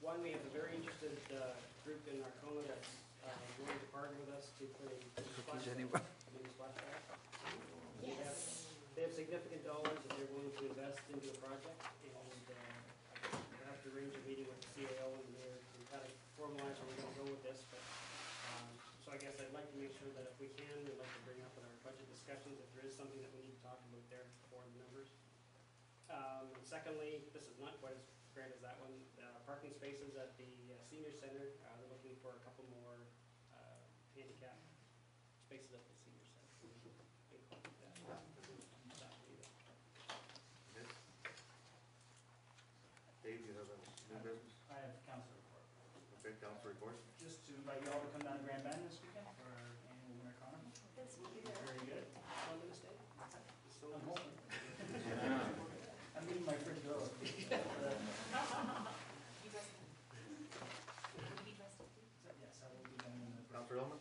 One, we have a very interested group in Arcona that's willing to partner with us to put a splash pad. Yes. They have significant dollars that they're willing to invest into the project, and I have to arrange a meeting with the CAO and the mayor to kind of formalize where we're going to go with this. But so I guess I'd like to make sure that if we can, we'd like to bring up in our budget discussions if there is something that we need to talk about there for the members. And secondly, this is not quite as great as that one. Parking spaces at the senior center. They're looking for a couple more handicap spaces at the senior center. Dave, do you have a new business? I have council report. Okay, council report. Just to invite you all to come down to Grand Bend this weekend for our annual winter carnival. That's Very good. Columbus Day? So I'm hoping. I'm meeting my first girl. You dressed up? Yes, I will be down in the. Councilor Ullman?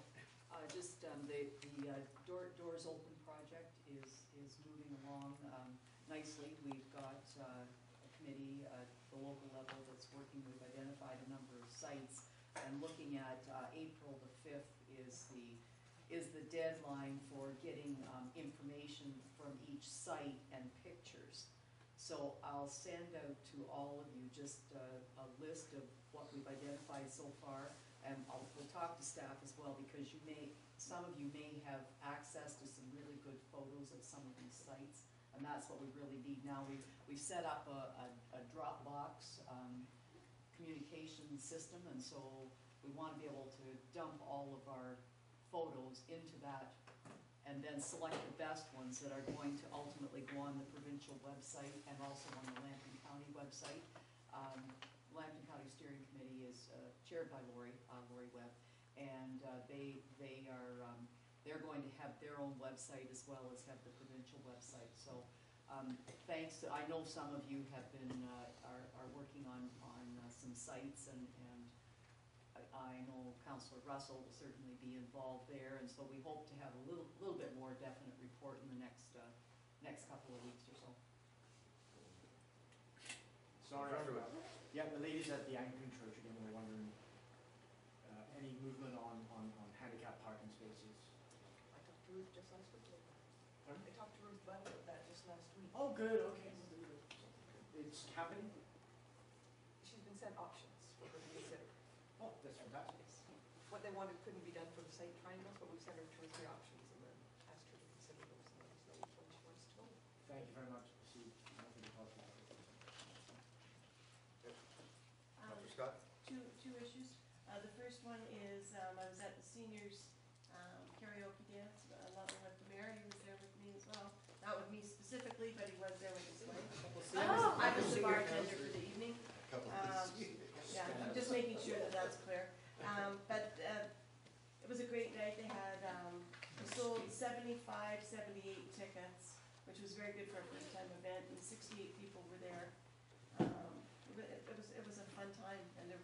Just the Doors Open project is moving along nicely. We've got a committee at the local level that's working. We've identified a number of sites, and looking at April the 5th is the deadline for getting information from each site and pictures. So I'll send out to all of you just a list of what we've identified so far, and we'll talk to staff as well, because some of you may have access to some really good photos of some of these sites, and that's what we really need now. We've set up a Dropbox communication system, and so we want to be able to dump all of our photos into that and then select the best ones that are going to ultimately go on the provincial website and also on the Lambton County website. Lambton County Steering Committee is chaired by Lori Webb, and they're going to have their own website as well as have the provincial website. So thanks to, I know some of you have been are working on some sites, and I know Councillor Russell will certainly be involved there, and so we hope to have a little bit more definite report in the next couple of weeks or so. Sorry, yeah, the ladies at the Anglican Church again were wondering any movement on handicap parking spaces. I talked to Ruth just last week. Pardon? I talked to Ruth about that just last week. Oh, good, okay. It's happening? She's been sent options for her to consider. Oh, that's fantastic. What they wanted couldn't be done for the site triangles, but we sent her 2 or 3 options and then asked her to consider those and let us know which one she wants to go. Thank you very much. See, nothing to talk about. Councilor Scott? Two issues. The first one is I was at the seniors karaoke dance along with the mayor. He was there with me as well. Not with me specifically, but he was there with his wife. I was the bartender for the evening. Yeah, I'm just making sure that that's clear. But it was a great night. They had we sold 75, 78 tickets, which was very good for a first-time event, and 68 people were there. It was a fun time, and it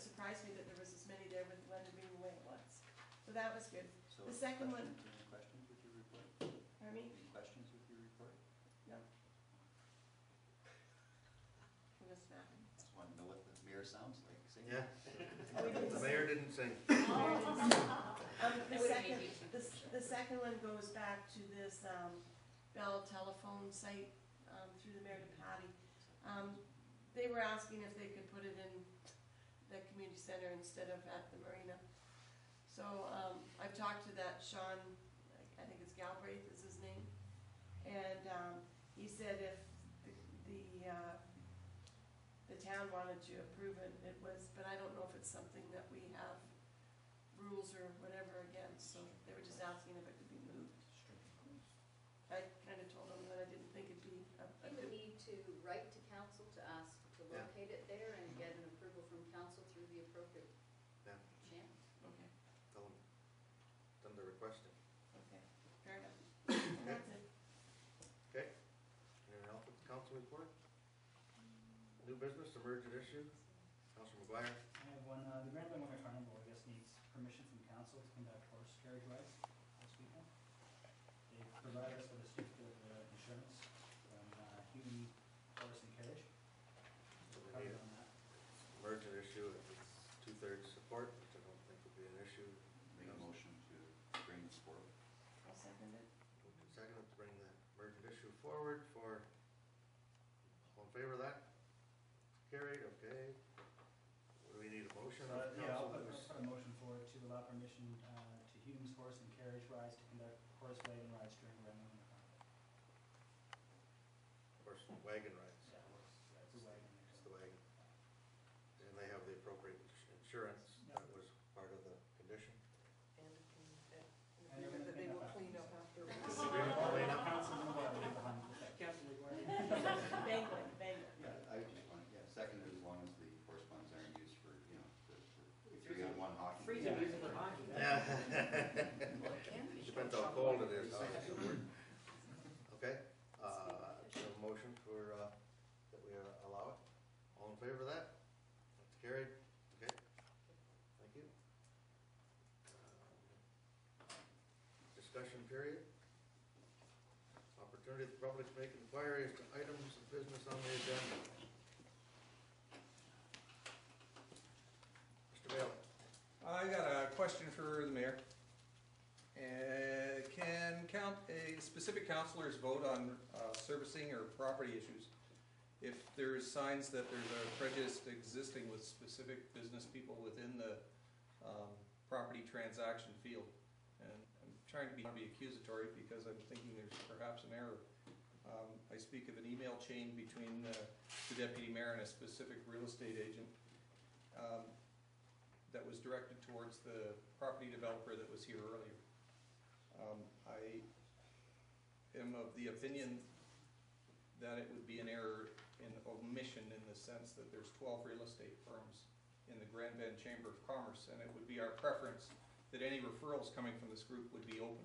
surprised me that there was as many there with the weather being the way it was. So that was good. So the second one. Any questions with your report? Pardon me? Any questions with your report? No. I'm just snapping. Just want to know what the mayor sounds like. Sing. Yeah. The mayor didn't sing. The second one goes back to this Bell telephone site through the mayor to Patty. They were asking if they could put it in the community center instead of at the marina. So I've talked to that Sean, I think it's Galbraith is his name, and he said if the town wanted to approve it, it was, but I don't know if it's something that we have rules or whatever against, so they were just asking if it could be moved. I kind of told them that I didn't think it'd be You would need to write to council to ask to locate it there and get an approval from council through the appropriate channel. Okay. Tell them to request it. Okay, fair enough. That's it. Okay. Anyone else with the council report? New business, emergent issue? Councilor McGuire? I have one. The Grand Bend Winter Carnival, I guess, needs permission from council to conduct horse carriage rides this weekend. They provide us with a certificate of insurance from Human Horse and Carriage. So we Covered need on that. emergent issue. 2/3 support, which I don't think would be an issue. Make a motion to bring this forward. I'll second it. Moved and seconded to bring the emergent issue forward for, all in favor of that? Carried, okay. What do we need, a motion? of Yeah, I'll council? put a motion forward to allow permission to Hume's Horse and Carriage Rides to conduct horse wagon rides during the rental of the contract. Horse wagon rides, It's a wagon. it's the wagon. And they have the appropriate insurance, that was part of the condition. And an agreement that they will clean up after. Council involved behind the fact. Council required. Bangling, bangling. I just want, second, as long as the horse funds aren't used for, the 3-on-1 hockey. Freezing music for hockey. Yeah. Well, it can be. Depends how cold it is, how it's stored. Okay, so a motion for, that we allow it. All in favor of that? That's carried. Okay, thank you. Discussion period. Opportunity for the public to make inquiries to items of business on the agenda. Mr. Bailey? I got a question for the mayor. Can specific councilors vote on servicing or property issues if there's signs that there's a prejudice existing with specific business people within the property transaction field? And I'm trying to be accusatory because I'm thinking there's perhaps an error. I speak of an email chain between the deputy mayor and a specific real estate agent that was directed towards the property developer that was here earlier. I am of the opinion that it would be an error in omission in the sense that there's 12 real estate firms in the Grand Bend Chamber of Commerce, and it would be our preference that any referrals coming from this group would be open.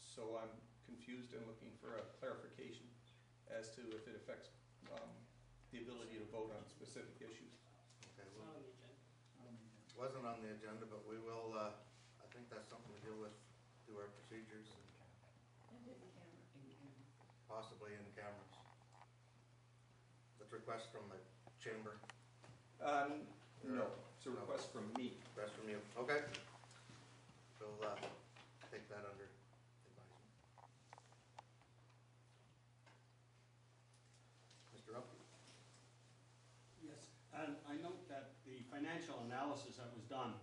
So I'm confused and looking for a clarification as to if it affects the ability to vote on specific issues. Okay, It's well, not on the agenda. wasn't on the agenda, but we will, I think that's something we deal with through our procedures and And hidden camera. possibly in cameras. That's a request from the chamber, No, it's a request from me. request from you. Okay. We'll take that under advisement. Mr. Rumpke? Yes, and I note that the financial analysis that was done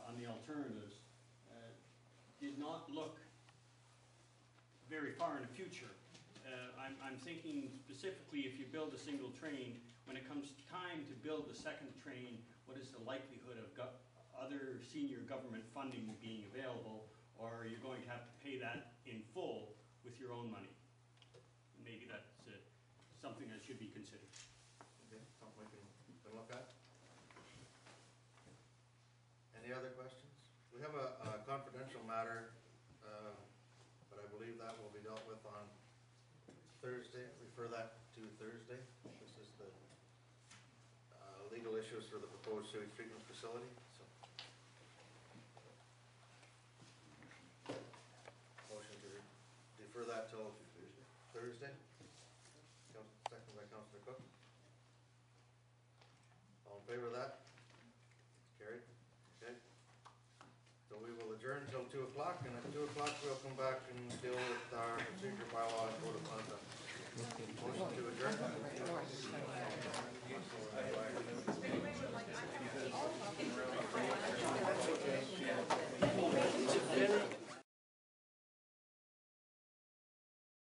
on the alternatives did not look very far in the future. I'm thinking specifically if you build a single train, when it comes time to build the second train, what is the likelihood of other senior government funding being available, or are you going to have to pay that in full with your own money? Maybe that's something that should be considered. Okay, something we can look at. Any other questions? We have a confidential matter, but I believe that will be dealt with on Thursday. Refer that to Thursday. This is the legal issues for the proposed sewage treatment facility. So, motion to defer that till Thursday. Second by Councilor Cook. All in favor of that? Carried. Okay. So we will adjourn till 2 o'clock, and at 2 o'clock we'll come back and deal with our procedure bylaw and code of conduct. Motion to adjourn.